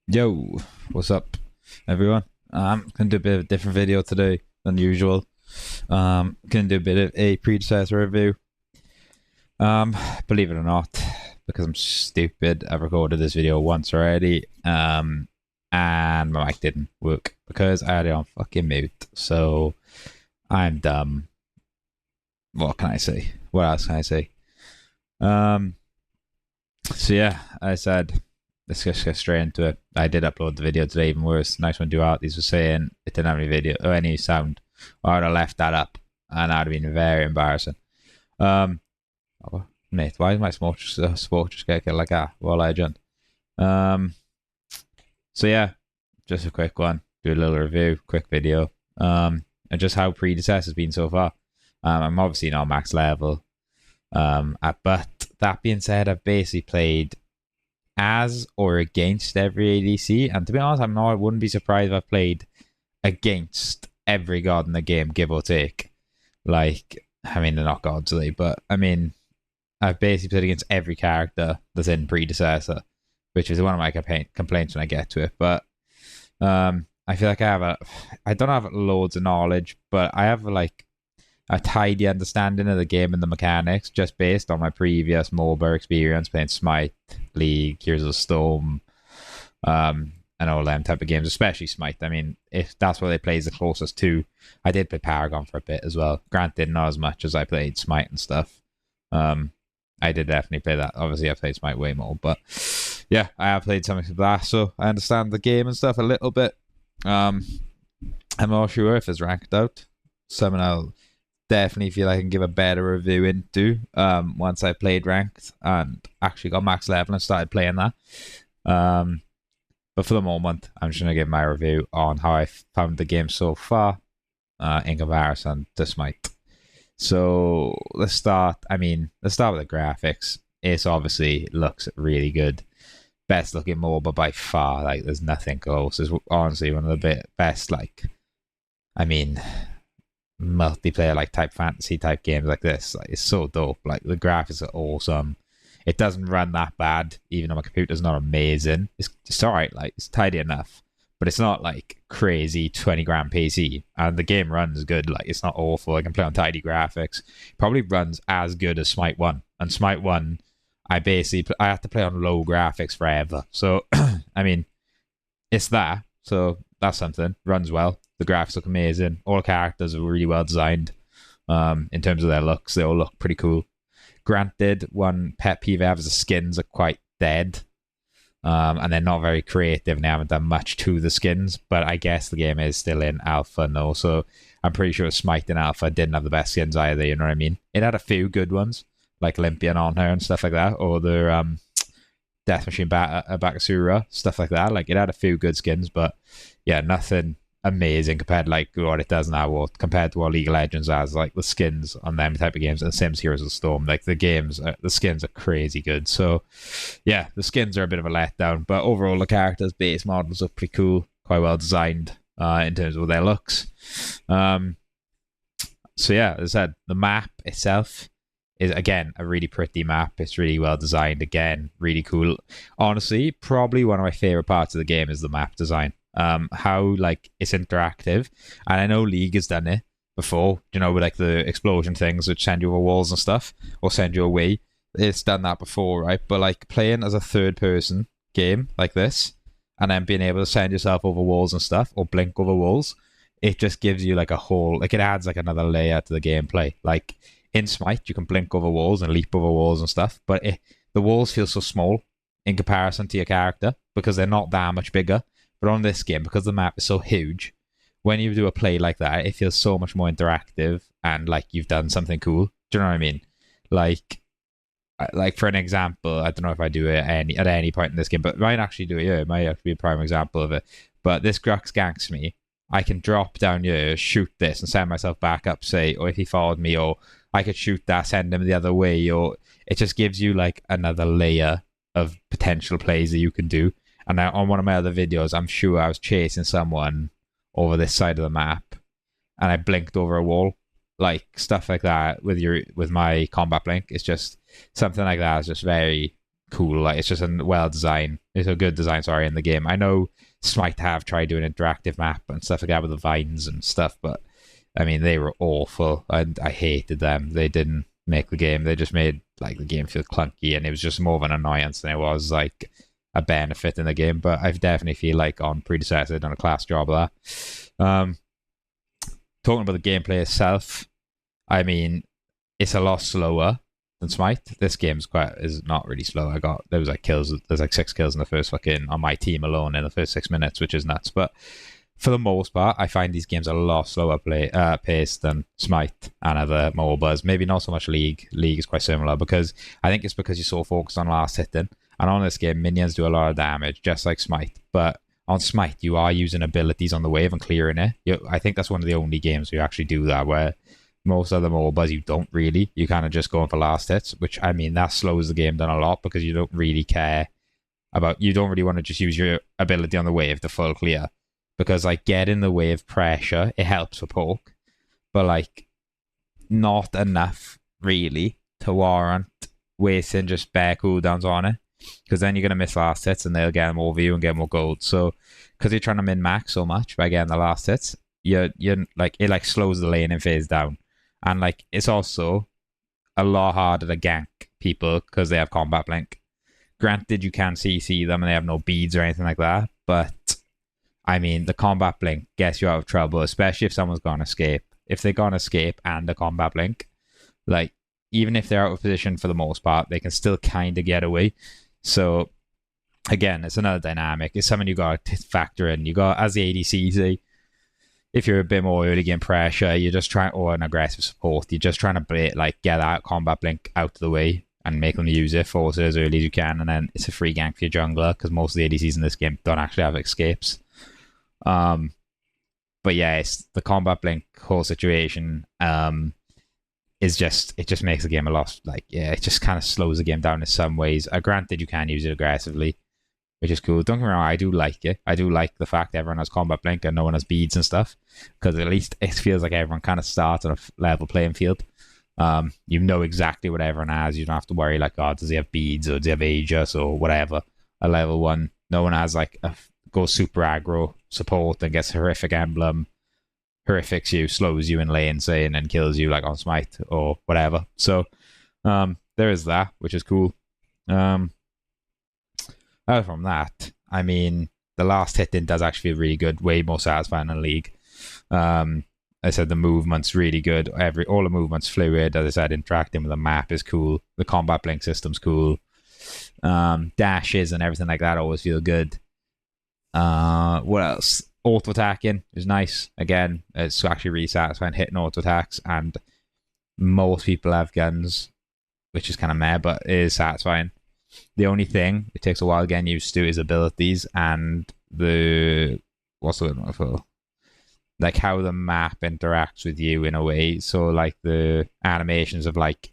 Yo, what's up, everyone? I'm gonna do a bit of a different video today than usual. Gonna do a bit of a predecessor review. Believe it or not, because I'm stupid, I've recorded this video once already. And my mic didn't work because I had it on fucking mute. So I'm dumb. What can I say? What else can I say? Um, so yeah, I said let's just get straight into it. I did upload the video today, even worse. Nice one, do These were saying it didn't have any video or any sound. I would have left that up, and that'd have been very embarrassing. Oh, mate, why is my sport just get like that? What legend. So yeah, just a quick one. Do a little review, quick video. And just how Predecessor's been so far. I'm obviously not max level. But that being said, I've basically played as or against every ADC, and to be honest, I wouldn't be surprised if I played against every god in the game, give or take. Like, I mean, they're not gods, are they? But I mean, I've basically played against every character that's in Predecessor, which is one of my complaints when I get to it. But I feel like I don't have loads of knowledge, but I have like a tidy understanding of the game and the mechanics just based on my previous Moba experience playing Smite, League, Heroes of the Storm, and all them type of games, especially Smite. I mean, if that's what they play is the closest to. I did play Paragon for a bit as well. Granted, not as much as I played Smite and stuff. I did definitely play that. Obviously, I played Smite way more, but yeah, I have played something of that, so I understand the game and stuff a little bit. I'm not sure if it's ranked out. Something I'll definitely feel I can give a better review into once I played ranked and actually got max level and started playing that. But for the moment, I'm just going to give my review on how I found the game so far in comparison to Smite. So let's start. Let's start with the graphics. It obviously looks really good. Best looking MOBA by far. Like, there's nothing close. It's honestly one of the best, like, multiplayer like type fantasy type games like this. Like, it's so dope. Like, the graphics are awesome. It doesn't run that bad, even though my computer's not amazing. It's alright, like, it's tidy enough, but it's not like crazy 20 grand PC. And the game runs good. Like, it's not awful. I can play on tidy graphics. Probably runs as good as Smite 1. And Smite 1, I have to play on low graphics forever. So I mean, it's that. So that's something. Runs well. The graphics look amazing. All characters are really well designed. In terms of their looks, they all look pretty cool. Granted, one pet peeve I have is the skins are quite dead. And they're not very creative and they haven't done much to the skins. But I guess the game is still in alpha now. So I'm pretty sure Smite in alpha didn't have the best skins either, you know what I mean? It had a few good ones, like Olympian on her and stuff like that. Or the Death Machine Bakasura, stuff like that. Like, it had a few good skins, but yeah, nothing amazing compared to like what it does now, or compared to what League of Legends has. Like, the skins on them type of games, and Sims Heroes of the Storm, like the skins are crazy good. So yeah, the skins are a bit of a letdown, but overall the characters, base models are pretty cool, quite well designed in terms of their looks. So yeah, as I said, the map itself is again a really pretty map. It's really well designed, again, really cool. Honestly, probably one of my favorite parts of the game is the map design. How like it's interactive, and I know League has done it before, you know, with like the explosion things which send you over walls and stuff, or send you away. It's done that before, right? But like playing as a third person game like this, and then being able to send yourself over walls and stuff, or blink over walls, it just gives you like a whole, like, it adds like another layer to the gameplay. Like, in Smite, you can blink over walls and leap over walls and stuff, but the walls feel so small in comparison to your character because they're not that much bigger. But on this game, because the map is so huge, when you do a play like that, it feels so much more interactive and like you've done something cool. Do you know what I mean? Like for an example, I don't know if I do it at any point in this game, but I might actually do it here. It might actually be a prime example of it. But this Grux ganks me. I can drop down here, shoot this, and send myself back up, say, or if he followed me, or I could shoot that, send him the other way, or it just gives you like another layer of potential plays that you can do. And now on one of my other videos, I'm sure I was chasing someone over this side of the map, and I blinked over a wall, like stuff like that with my combat blink. It's just something like that is just very, cool. Like, it's just a well designed, it's a good design, sorry, in the game. I know Smite have tried doing an interactive map and stuff like that with the vines and stuff, but I mean, they were awful. I hated them. They didn't make the game. They just made like the game feel clunky, and it was just more of an annoyance than it was like a benefit in the game. But I definitely feel like on Predecessor they've done a class job of that. Talking about the gameplay itself, I mean, it's a lot slower than Smite. This game's is not really slow. There's like 6 kills in the first on my team alone in the first 6 minutes, which is nuts. But for the most part, I find these games a lot slower paced than Smite and other MOBAs. Maybe not so much League. League is quite similar because I think it's because you're so focused on last hitting. And on this game, minions do a lot of damage, just like Smite. But on Smite, you are using abilities on the wave and clearing it. I think that's one of the only games where you actually do that, where most other MOBAs, you don't really. You kind of just going for last hits, which, I mean, that slows the game down a lot because you don't really care about... You don't really want to just use your ability on the wave to full clear. Because, like, getting the wave pressure, it helps for poke. But, like, not enough, really, to warrant wasting just bare cooldowns on it. Because then you're going to miss last hits and they'll get more view and get more gold. So, because you're trying to min-max so much by getting the last hits, you're like, it, like, slows the laning phase down. And, like, it's also a lot harder to gank people because they have combat blink. Granted, you can CC them and they have no beads or anything like that, but... I mean, the combat blink gets you out of trouble, especially if someone's gone escape. If they're gone escape and a combat blink, like, even if they're out of position for the most part, they can still kind of get away. So, again, it's another dynamic. It's something you got to factor in. You got, as the ADC, say, if you're a bit more early game pressure, you're just trying, or an aggressive support, you're just trying to like get that combat blink out of the way and make them use it, force it as early as you can, and then it's a free gank for your jungler, because most of the ADCs in this game don't actually have escapes. But yeah, it's the combat blink whole situation is just, it just makes the game a lot, like, yeah, it just kind of slows the game down in some ways. Granted, you can use it aggressively, which is cool. Don't get me wrong, I do like it. I do like the fact that everyone has combat blink and no one has beads and stuff, because at least it feels like everyone kind of starts on a level playing field. You know exactly what everyone has. You don't have to worry like, oh, does he have beads or does he have Aegis or whatever. A level 1, no one has like goes super aggro support and gets horrific emblem, horrifics you, slows you in lane, say, and then kills you like on Smite or whatever. So there is that, which is cool. Other from that, I mean, the last hitting does actually feel really good, way more satisfying than League. I said the movement's really good. All the movement's fluid. As I said, interacting with the map is cool. The combat blink system's cool. Dashes and everything like that always feel good. What else? Auto attacking is nice. Again, it's actually really satisfying hitting auto attacks, and most people have guns, which is kind of meh, but it is satisfying. The only thing it takes a while getting used to is abilities and the like how the map interacts with you in a way. So like the animations of like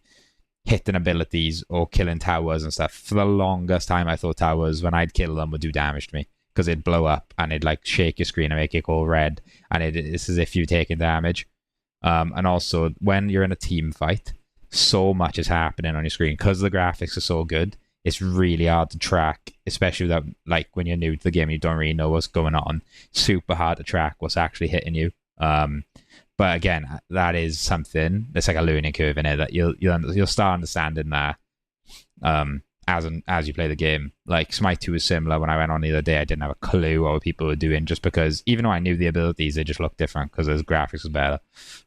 hitting abilities or killing towers and stuff. For the longest time, I thought towers, when I'd kill them, would do damage to me, because it'd blow up and it'd like shake your screen and make it go red, and it's as if you're taking damage. And also, when you're in a team fight, so much is happening on your screen because the graphics are so good. It's really hard to track, especially without, like, when you're new to the game, you don't really know what's going on. Super hard to track what's actually hitting you. But again, that is something that's like a learning curve in it that you'll start understanding that as you play the game. Like Smite 2 is similar. When I went on the other day, I didn't have a clue what people were doing, just because even though I knew the abilities, they just looked different because the graphics was better.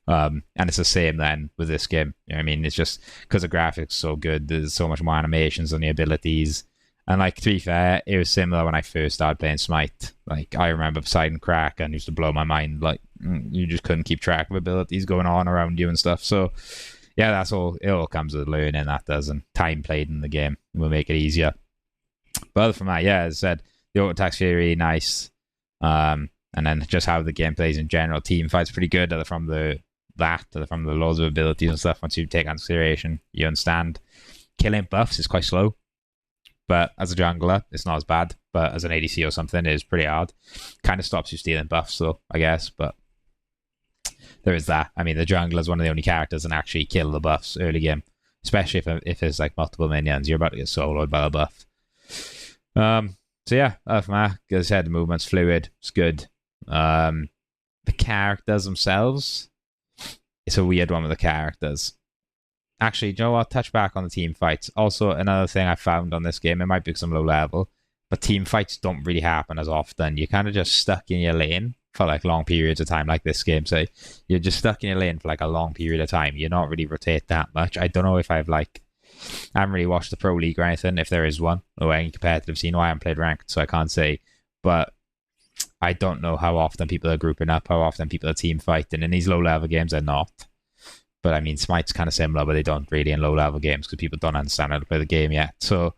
And it's the same then with this game. You know what I mean? It's just because the graphics are so good, there's so much more animations on the abilities. And like, to be fair, it was similar when I first started playing Smite. Like, I remember Poseidon Crack and used to blow my mind. Like, you just couldn't keep track of abilities going on around you and stuff. So yeah, that's all. It all comes with learning, that does, and time played in the game will make it easier. But other from that, yeah, as I said, the auto attacks feel really nice. And then just how the game plays in general, team fights pretty good. Other from the loads of abilities and stuff. Once you take into consideration, you understand. Killing buffs is quite slow, but as a jungler, it's not as bad. But as an ADC or something, it is pretty hard. Kind of stops you stealing buffs, though, I guess. But there is that. I mean, the jungler is one of the only characters that can actually kill the buffs early game, especially if there's like multiple minions. You're about to get soloed by a buff. So yeah, from that, as I said, the movement's fluid. It's good. The characters themselves, it's a weird one with the characters. Actually, do you know what? Touch back on the team fights. Also, another thing I found on this game, it might be because I'm low level, but team fights don't really happen as often. You're kind of just stuck in your lane for like long periods of time, like this game. So you're just stuck in your lane for like a long period of time. You're not really rotate that much. I don't know if I haven't really watched the Pro League or anything, if there is one, or any competitive scene. I haven't played ranked, so I can't say. But I don't know how often people are grouping up, how often people are team fighting. In these low level games, they're not. But I mean, Smite's kind of similar, but they don't really in low level games because people don't understand how to play the game yet. So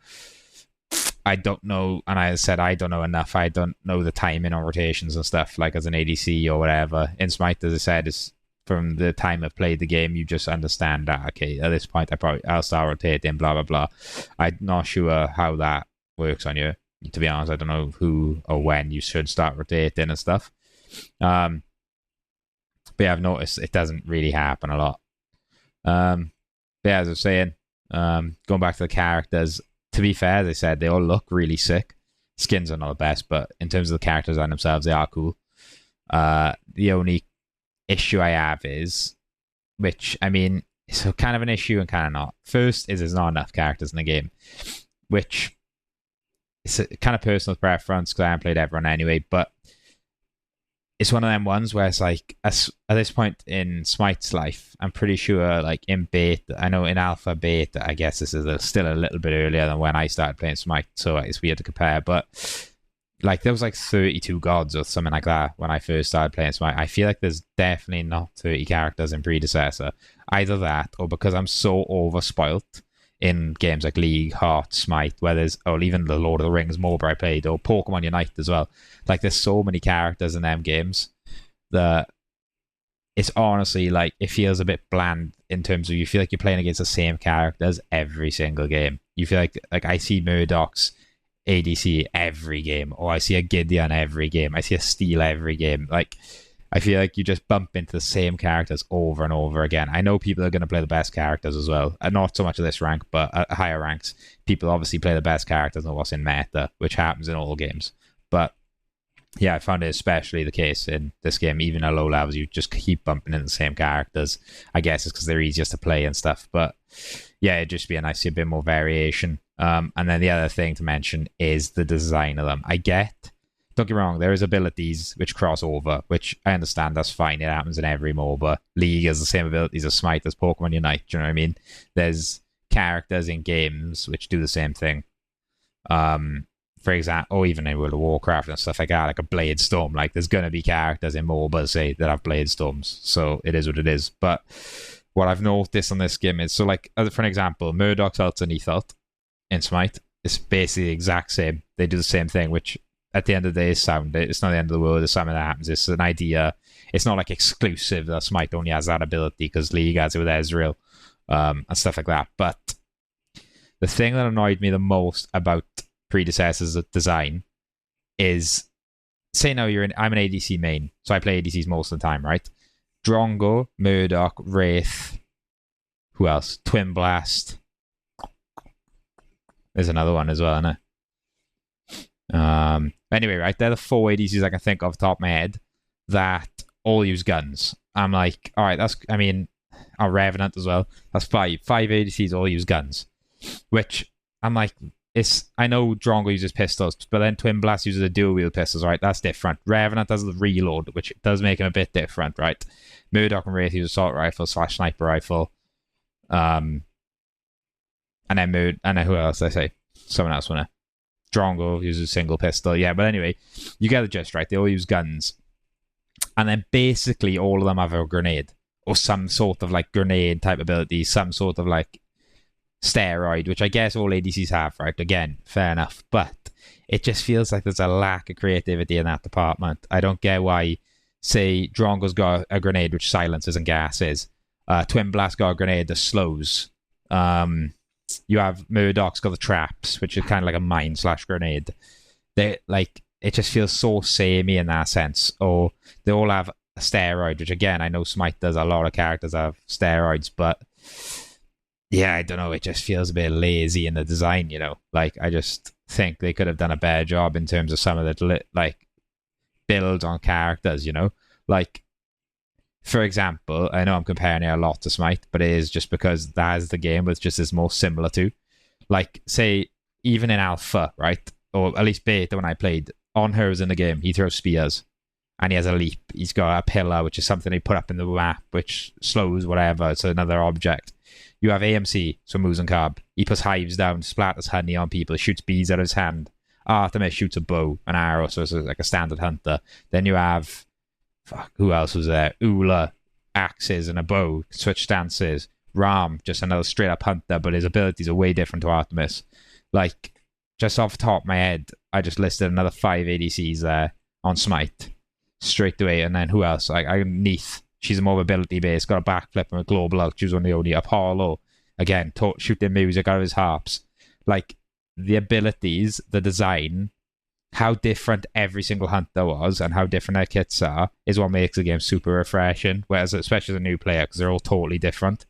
I don't know. And I said, I don't know enough. I don't know the timing on rotations and stuff, like as an ADC or whatever. In Smite, as I said, is from the time I've played the game, you just understand that, okay, at this point, I'll start rotating, blah, blah, blah. I'm not sure how that works on you. To be honest, I don't know who or when you should start rotating and stuff. But yeah, I've noticed it doesn't really happen a lot. But yeah, as I was saying, going back to the characters, to be fair, as I said, they all look really sick. Skins are not the best, but in terms of the characters on themselves, they are cool. The only issue I have is, which, I mean, it's kind of an issue and kind of not. First is there's not enough characters in the game, which it's a kind of personal preference because I haven't played everyone anyway, but it's one of them ones where it's like, at this point in Smite's life, I'm pretty sure, like in beta, I know in alpha, beta, I guess this is still a little bit earlier than when I started playing Smite, so it's weird to compare, but like there was like 32 gods or something like that when I first started playing Smite. I feel like there's definitely not 30 characters in Predecessor. Either that, or because I'm so overspoilt in games like League, Heart, Smite, or even the Lord of the Rings Moba I played, or Pokemon Unite as well. Like there's so many characters in them games that it's honestly like it feels a bit bland in terms of you feel like you're playing against the same characters every single game. You feel like I see Murdoch's ADC every game, or I see a Gideon every game, I see a Steel every game. Like I feel like you just bump into the same characters over and over again. I know people are going to play the best characters as well. Not so much at this rank, but at higher ranks, people obviously play the best characters and what's in meta, which happens in all games. But yeah, I found it especially the case in this game. Even at low levels, you just keep bumping into the same characters. I guess it's because they're easiest to play and stuff. But yeah, it'd just be a nice, a bit more variation. And then the other thing to mention is the design of them. Don't get me wrong, there is abilities which cross over, which I understand, that's fine. It happens in every MOBA. League has the same abilities as Smite, as Pokemon Unite, do you know what I mean? There's characters in games which do the same thing. For example, or even in World of Warcraft and stuff like that, like a Blade Storm. Like, there's going to be characters in MOBA, say, that have Blade Storms. So it is what it is. But what I've noticed on this game is, so like, for an example, Murdoch's ult and Ethalt in Smite is basically the exact same. They do the same thing, which at the end of the day is sound. It's not the end of the world. There's something that happens. It's an idea. It's not like exclusive that Smite only has that ability because League has it with Ezreal and stuff like that. But the thing that annoyed me the most about Predecessor's design is, say now I'm an ADC main, so I play ADCs most of the time, right? Drongo, Murdoch, Wraith, who else? Twin Blast. There's another one as well, isn't there? Anyway, right, they're the 4 ADCs I can think of top of my head that all use guns. I'm like, all right, our Revenant as well. That's 5 ADCs all use guns, which I'm like, I know Drongo uses pistols, but then Twin Blast uses a dual wield pistols, right? That's different. Revenant does the reload, which does make him a bit different, right? Murdoch and Wraith use assault rifle / sniper rifle. And then who else did I say? Someone else, wasn't it? Drongo uses single pistol. Yeah, but anyway, you get the gist, right? They all use guns. And then basically all of them have a grenade. Or some sort of like grenade type ability. Some sort of like steroid, which I guess all ADCs have, right? Again, fair enough. But it just feels like there's a lack of creativity in that department. I don't get why, say, Drongo's got a grenade which silences and gases. Twin Blast got a grenade that slows. You have Murdoch's got the traps, which is kind of like a mine / grenade. They like, it just feels so samey in that sense. Or they all have a steroid, which again, I know Smite does. A lot of characters have steroids, but yeah, I don't know. It just feels a bit lazy in the design, you know. Like, I just think they could have done a better job in terms of some of the like builds on characters. You know, like for example, I know I'm comparing it a lot to Smite, but it is just because that is the game which just is most similar to. Like, say, even in Alpha, right? Or at least Beta when I played, on heroes in the game, he throws spears. And he has a leap. He's got a pillar, which is something they put up in the map, which slows whatever. It's another object. You have AMC, so moves and carb. He puts hives down, splatters honey on people, shoots bees out of his hand. Artemis shoots a bow, an arrow, so it's like a standard hunter. Then you have, fuck, who else was there? Ula, axes and a bow, switch stances. Ram, just another straight up hunter, but his abilities are way different to Artemis. Like, just off the top of my head, I just listed another 5 ADCs there on Smite straight away. And then who else? I Neath. She's a more ability based, got a backflip and a global ult. She was one of the only. Apollo, again, shooting music out of his harps. Like, the abilities, the design, how different every single hunter was and how different their kits are is what makes the game super refreshing. Whereas, especially as a new player, because they're all totally different.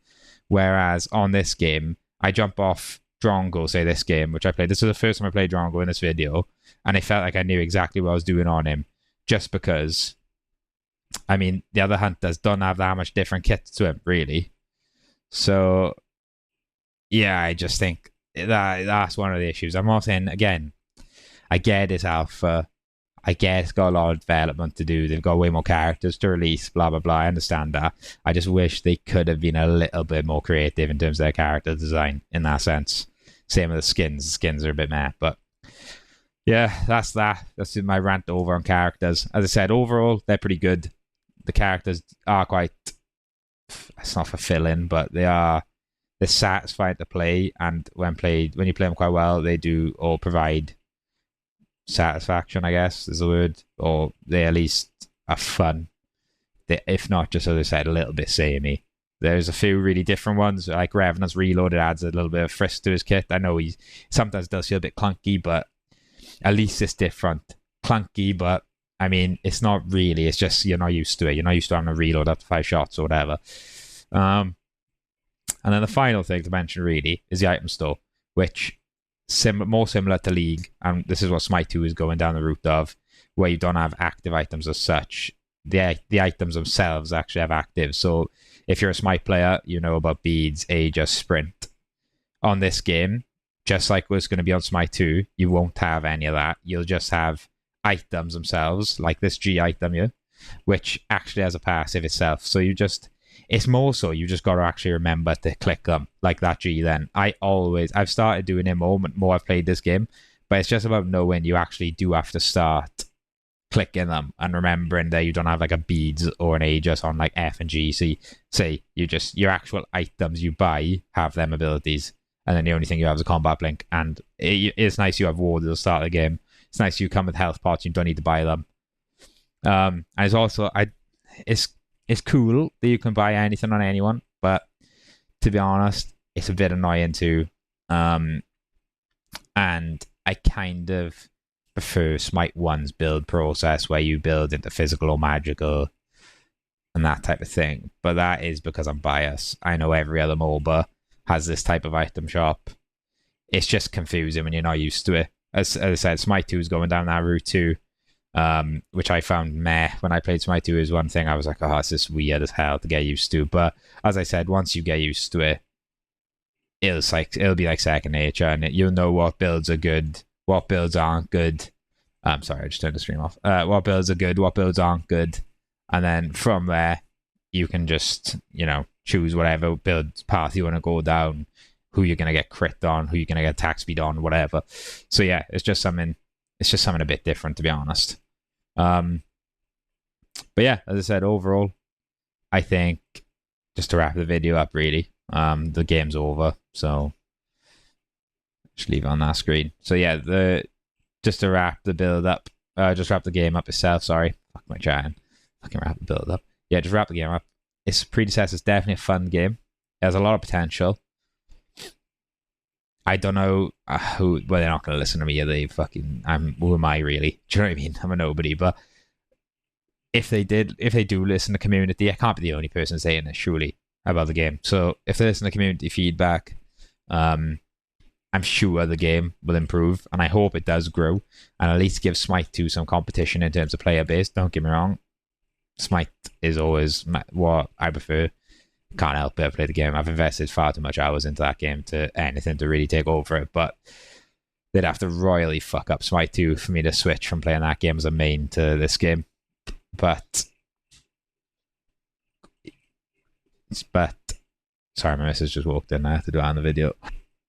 Whereas on this game, I jump off Drongo, say this game, which I played. This was the first time I played Drongo in this video, and I felt like I knew exactly what I was doing on him, just because, I mean, the other hunters don't have that much different kits to him, really. So, yeah, I just think that's one of the issues. I'm not saying, again, I get it's alpha. I get it's got a lot of development to do. They've got way more characters to release, blah, blah, blah. I understand that. I just wish they could have been a little bit more creative in terms of their character design in that sense. Same with the skins. The skins are a bit meh, but yeah, that's that. That's my rant over on characters. As I said, overall, they're pretty good. The characters are quite, it's not fulfilling, but they're satisfying to play, and when you play them quite well, they do all provide satisfaction, I guess is the word, or they at least are fun. They, if not, just as I said, a little bit samey. There's a few really different ones, like Revenant's Reloaded adds a little bit of frisk to his kit. I know he sometimes does feel a bit clunky, but at least it's different. Clunky, but I mean, it's not really. It's just you're not used to it. You're not used to having a reload up to 5 shots or whatever. And then the final thing to mention really is the item store, which more similar to League, and this is what Smite 2 is going down the route of, where you don't have active items as such. The items themselves actually have active. So if you're a Smite player, you know about beads, Aegis, Sprint. On this game, just like what's going to be on Smite 2, you won't have any of that. You'll just have items themselves, like this G item here, which actually has a passive itself. So it's more so you just got to actually remember to click them, like that G then. I've started doing it more I've played this game, but it's just about knowing you actually do have to start clicking them and remembering that you don't have like a beads or an Aegis on like F and G. So your actual items you buy have them abilities, and then the only thing you have is a combat blink. And it's nice you have wards at the start of the game. It's nice you come with health pots, you don't need to buy them. And it's also it's cool that you can buy anything on anyone, but to be honest, it's a bit annoying too. And I kind of prefer Smite 1's build process where you build into physical or magical and that type of thing. But that is because I'm biased. I know every other Moba has this type of item shop. It's just confusing when you're not used to it. As I said, Smite 2 is going down that route too. Which I found meh when I played Smite 2 is one thing I was like, oh, it's just weird as hell to get used to. But as I said, once you get used to it, it'll be like second nature, and you'll know what builds are good, what builds aren't good. I'm sorry, I just turned the stream off. What builds are good, what builds aren't good, and then from there you can just choose whatever build path you want to go down, who you're gonna get crit on, who you're gonna get attack speed on, whatever. So yeah, it's just something a bit different, to be honest. But yeah, as I said, overall, I think just to wrap the video up, really, the game's over, so just leave it on that screen. So yeah, just to wrap the build up, just wrap the game up itself. Sorry, fuck my chatting. Fucking wrap the build up. Yeah, just wrap the game up. Its Predecessor is definitely a fun game. It has a lot of potential. I don't know well, they're not going to listen to me. Are they fucking? Who am I really? Do you know what I mean? I'm a nobody. But if they do listen to community, I can't be the only person saying this surely about the game. So if they listen to community feedback, I'm sure the game will improve, and I hope it does grow, and at least give Smite 2 some competition in terms of player base. Don't get me wrong, Smite is always what I prefer. Can't help but play the game. I've invested far too much hours into that game to anything to really take over it, but they'd have to royally fuck up Smite 2 for me to switch from playing that game as a main to this game. But sorry, my missus just walked in. I have to do it on the video.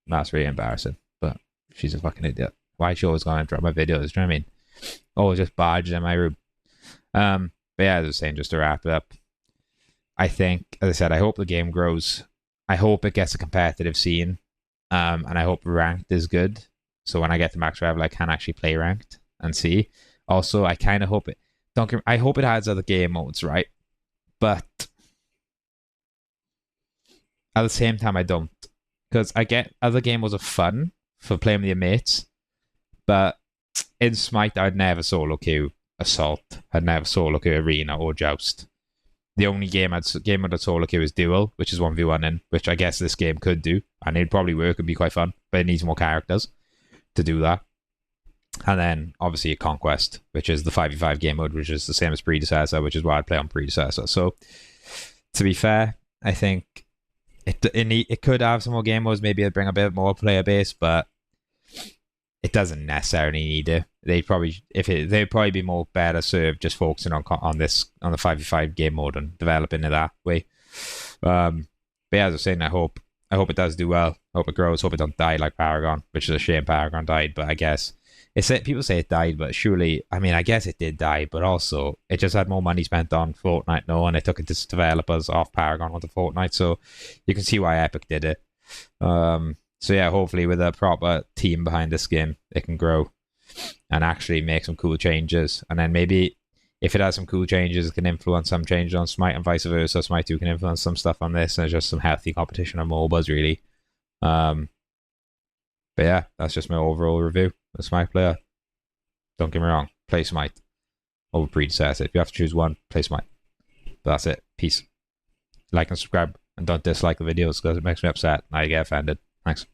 That's really embarrassing, but she's a fucking idiot. Why is she always going to interrupt my videos? Do you know what I mean? Always just barged in my room. But yeah, as I was saying, just to wrap it up, I think, as I said, I hope the game grows. I hope it gets a competitive scene, and I hope ranked is good. So when I get to max level, I can actually play ranked and see. Also, I kind of hope it. I hope it has other game modes, right? But at the same time, I don't, because I get other game modes are fun for playing with your mates, but in Smite, I'd never solo queue Assault. I'd never solo queue Arena or Joust. The only game mode I'd solo queue is Duel, which is 1v1 in, which I guess this game could do, and it'd probably work and be quite fun, but it needs more characters to do that. And then obviously a Conquest, which is the 5v5 game mode, which is the same as Predecessor, which is why I'd play on Predecessor. So to be fair, I think it could have some more game modes. Maybe it'd bring a bit more player base, but it doesn't necessarily need it. They'd probably be more better served just focusing on the 5v5 game mode and developing it that way. But yeah, as I was saying, I hope it does do well. I hope it grows. Hope it don't die like Paragon, which is a shame Paragon died. But I guess people say it died, but surely, I mean, I guess it did die. But also, it just had more money spent on Fortnite, and it took its developers off Paragon onto Fortnite. So you can see why Epic did it. So yeah, hopefully with a proper team behind this game, it can grow and actually make some cool changes. And then maybe if it has some cool changes, it can influence some changes on Smite and vice versa. Smite 2 can influence some stuff on this, and it's just some healthy competition on MOBAs, really. But yeah, that's just my overall review of Smite player. Don't get me wrong, play Smite over Predecessor. If you have to choose one, play Smite. But that's it. Peace. Like and subscribe, and don't dislike the videos because it makes me upset and I get offended. Thanks.